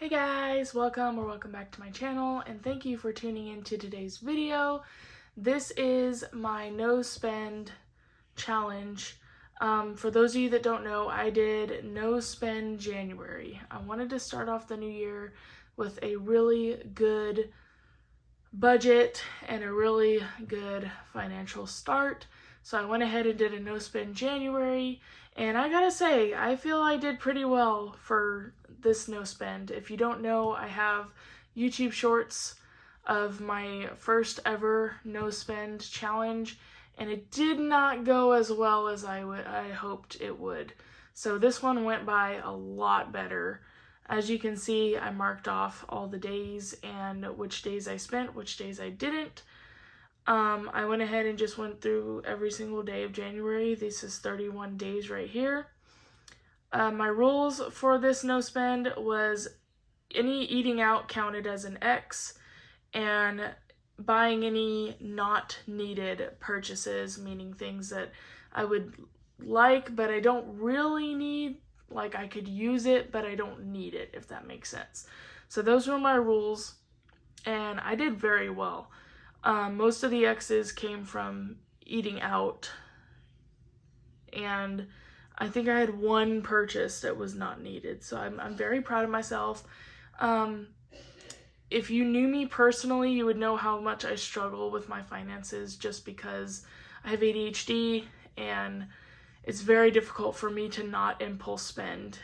Hey guys, welcome back to my channel, and thank you for tuning into today's video. This is my no spend challenge. For those of you that don't know, I did no spend January. I wanted to start off the new year with a really good budget and a really good financial start. So I went ahead and did a no spend January, and I gotta say, I feel I did pretty well for this no spend. If you don't know, I have YouTube shorts of my first ever no spend challenge, and it did not go as well as I hoped it would. So this one went by a lot better. As you can see, I marked off all the days and which days I spent, which days I didn't. I went ahead and just went through every single day of January. This is 31 days right here. My rules for this no spend was any eating out counted as an X, and buying any not needed purchases, meaning things that I would like but I don't really need, like I could use it but I don't need it, if that makes sense. So those were my rules, and I did very well. Most of the X's came from eating out, and I think I had one purchase that was not needed, so I'm very proud of myself. If you knew me personally, you would know how much I struggle with my finances, just because I have ADHD and it's very difficult for me to not impulse spend,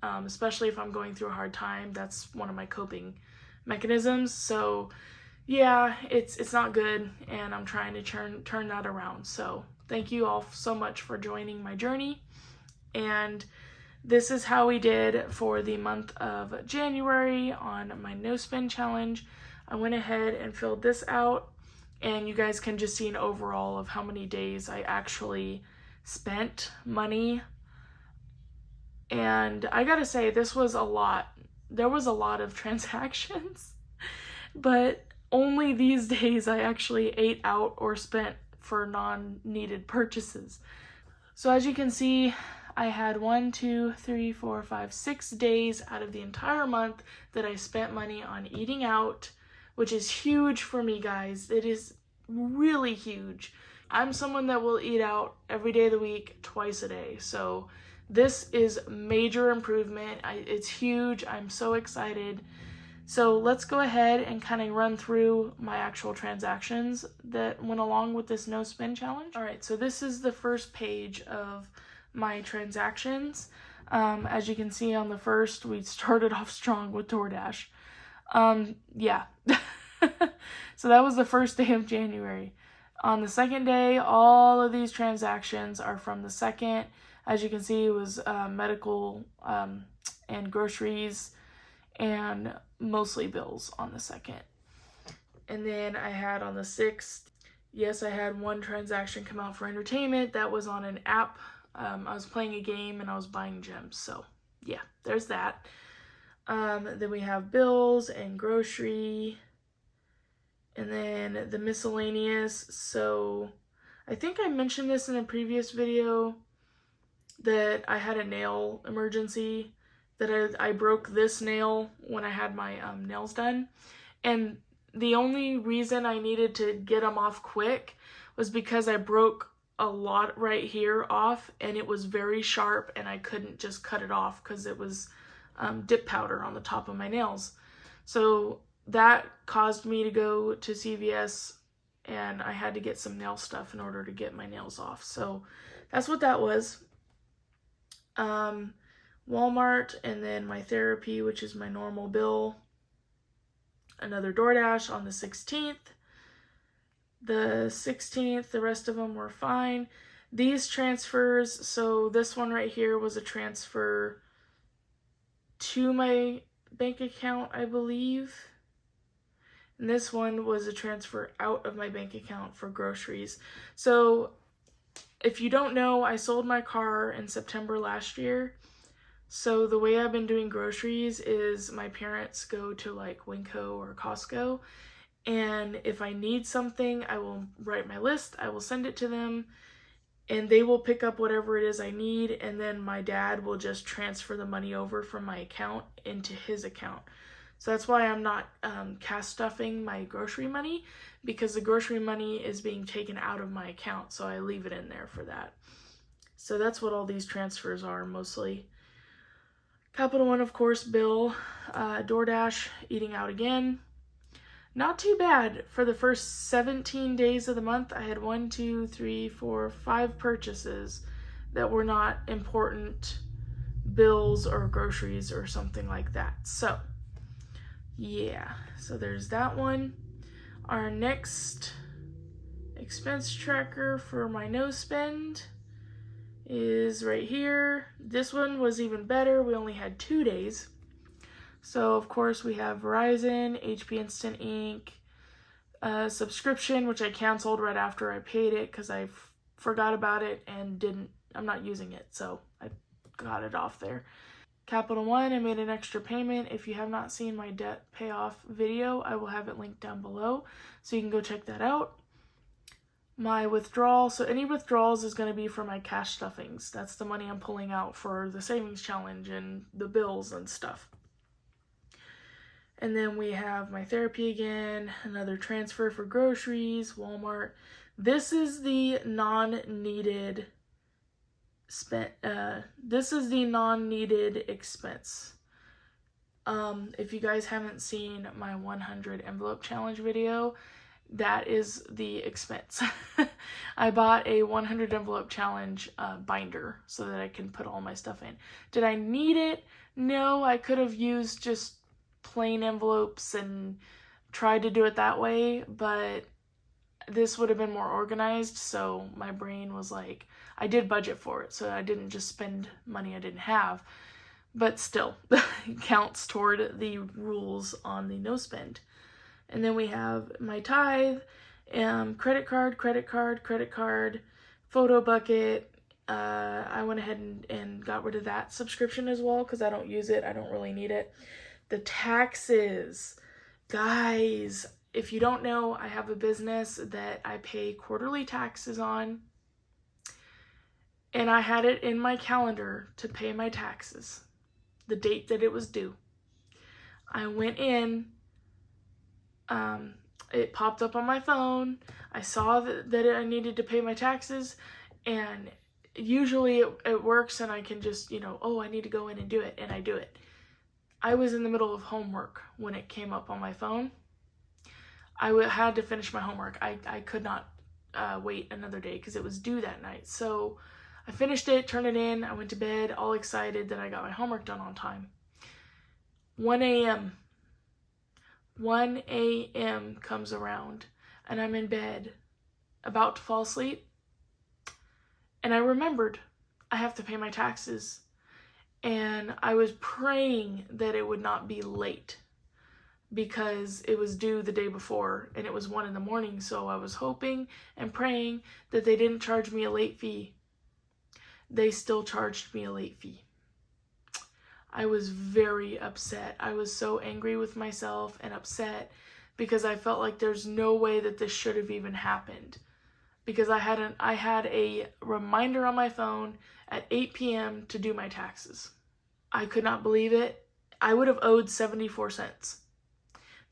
especially if I'm going through a hard time. That's one of my coping mechanisms. So yeah, it's not good, and I'm trying to turn that around. So thank you all so much for joining my journey. And this is how we did for the month of January on my no spend challenge. I went ahead and filled this out, and you guys can just see an overall of how many days I actually spent money. And I gotta say, this was a lot. There was a lot of transactions, but only these days I actually ate out or spent for non-needed purchases. So as you can see, I had 6 days out of the entire month that I spent money on eating out, which is huge for me, guys. It is really huge. I'm someone that will eat out every day of the week, twice a day. So this is major improvement. It's huge. I'm so excited. So let's go ahead and kind of run through my actual transactions that went along with this no spend challenge. All right, so this is the first page of my transactions. As you can see on the first, we started off strong with DoorDash. Yeah. So that was the first day of January. On the second day, all of these transactions are from the second. As you can see, it was medical and groceries, and mostly bills on the second. And then I had on the 6th, yes, I had one transaction come out for entertainment. That was on an app. I was playing a game and I was buying gems. So yeah, there's that. Then we have bills and grocery, and then the miscellaneous. So I think I mentioned this in a previous video that I had a nail emergency, that I broke this nail when I had my nails done. And the only reason I needed to get them off quick was because I broke a lot right here off, and it was very sharp, and I couldn't just cut it off because it was dip powder on the top of my nails. So that caused me to go to CVS, and I had to get some nail stuff in order to get my nails off. So that's what that was. Walmart, and then my therapy, which is my normal bill. Another DoorDash on the 16th. The 16th, the rest of them were fine. These transfers, so this one right here was a transfer to my bank account, I believe. And this one was a transfer out of my bank account for groceries. So if you don't know, I sold my car in September last year. So the way I've been doing groceries is my parents go to like Winco or Costco, and if I need something, I will write my list, I will send it to them, and they will pick up whatever it is I need, and then my dad will just transfer the money over from my account into his account. So that's why I'm not cash stuffing my grocery money, because the grocery money is being taken out of my account, so I leave it in there for that. So that's what all these transfers are mostly. Capital One, of course, bill. DoorDash, eating out again. Not too bad. For the first 17 days of the month, I had 5 purchases that were not important bills or groceries or something like that. So, yeah. So there's that one. Our next expense tracker for my no spend is right here. This one was even better. We only had 2 days. So, of course, we have Verizon, HP Instant Ink, subscription, which I canceled right after I paid it because I forgot about it and I'm not using it, so I got it off there. Capital One, I made an extra payment. If you have not seen my debt payoff video, I will have it linked down below, so you can go check that out. My withdrawal, so any withdrawals is going to be for my cash stuffings. That's the money I'm pulling out for the savings challenge and the bills and stuff. And then we have my therapy again, another transfer for groceries, Walmart. This is the non-needed expense. If you guys haven't seen my 100 envelope challenge video, that is the expense. I bought a 100 envelope challenge binder so that I can put all my stuff in. Did I need it? No, I could have used just plain envelopes and tried to do it that way, but this would have been more organized, so my brain was like, I did budget for it, so I didn't just spend money I didn't have, but still, it counts toward the rules on the no spend. And then we have my tithe, credit card, photo bucket. I went ahead and got rid of that subscription as well because I don't use it, I don't really need it. The taxes. Guys, if you don't know, I have a business that I pay quarterly taxes on. And I had it in my calendar to pay my taxes, the date that it was due. I went in, it popped up on my phone. I saw that I needed to pay my taxes, and usually it works and I can just, oh, I need to go in and do it, and I do it. I was in the middle of homework when it came up on my phone. I had to finish my homework. I could not wait another day because it was due that night. So I finished it, turned it in, I went to bed all excited that I got my homework done on time. 1 a.m. 1 a.m. comes around and I'm in bed about to fall asleep. And I remembered I have to pay my taxes. And I was praying that it would not be late because it was due the day before and it was 1 a.m. So I was hoping and praying that they didn't charge me a late fee. They still charged me a late fee. I was very upset. I was so angry with myself and upset because I felt like there's no way that this should have even happened. Because I had a reminder on my phone at 8 p.m. to do my taxes. I could not believe it. I would have owed 74 cents.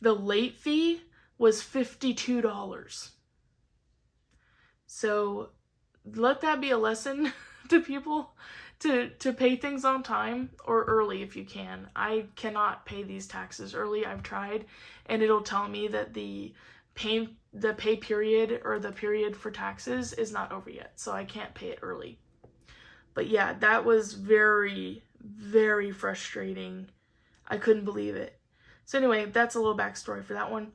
The late fee was $52. So let that be a lesson to people to pay things on time or early if you can. I cannot pay these taxes early. I've tried, and it'll tell me that the pay period or the period for taxes is not over yet, so I can't pay it early. But yeah, that was very, very frustrating. I couldn't believe it. So anyway, that's a little backstory for that one.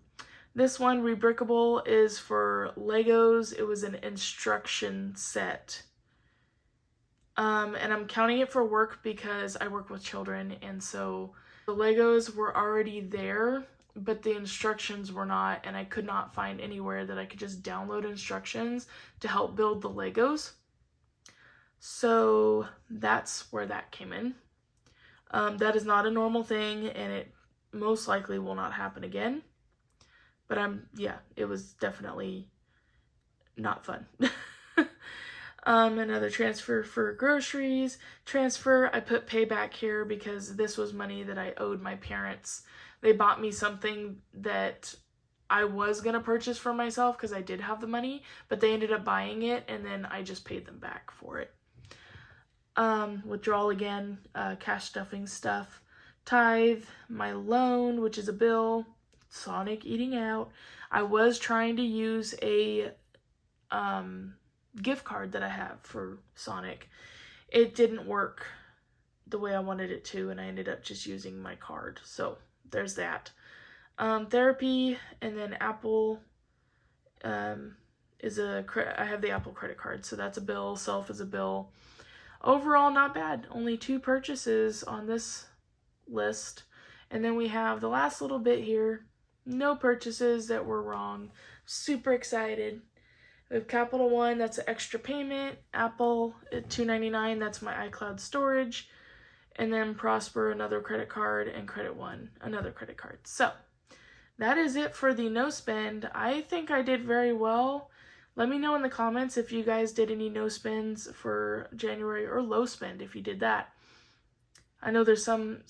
This one, Rebrickable, is for Legos. It was an instruction set. And I'm counting it for work because I work with children, and so the Legos were already there, but the instructions were not, and I could not find anywhere that I could just download instructions to help build the Legos. So that's where that came in. That is not a normal thing, and it most likely will not happen again. But it was definitely not fun. Another transfer for groceries. Transfer, I put payback here because this was money that I owed my parents. They bought me something that I was going to purchase for myself because I did have the money, but they ended up buying it and then I just paid them back for it. Withdrawal again, cash stuffing stuff. Tithe, my loan, which is a bill. Sonic eating out. I was trying to use a gift card that I have for Sonic. It didn't work the way I wanted it to, and I ended up just using my card. So there's that. Therapy, and then Apple I have the Apple credit card, so that's a bill. Self is a bill. Overall, not bad. Only 2 purchases on this list. And then we have the last little bit here. No purchases that were wrong. Super excited. We have Capital One, that's an extra payment. Apple at $2.99, that's my iCloud storage. And then Prosper, another credit card, and Credit One, another credit card. So that is it for the no spend. I think I did very well. Let me know in the comments if you guys did any no spends for January, or low spend if you did that. I know there's some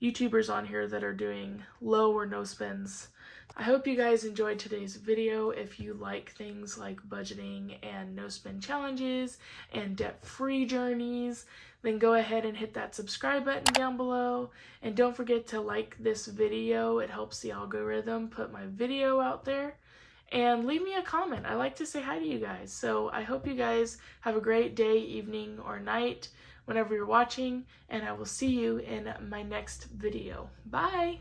YouTubers on here that are doing low or no spends. I hope you guys enjoyed today's video. If you like things like budgeting and no spend challenges and debt-free journeys, then go ahead and hit that subscribe button down below. And don't forget to like this video. It helps the algorithm put my video out there. And leave me a comment. I like to say hi to you guys. So I hope you guys have a great day, evening, or night whenever you're watching. And I will see you in my next video. Bye!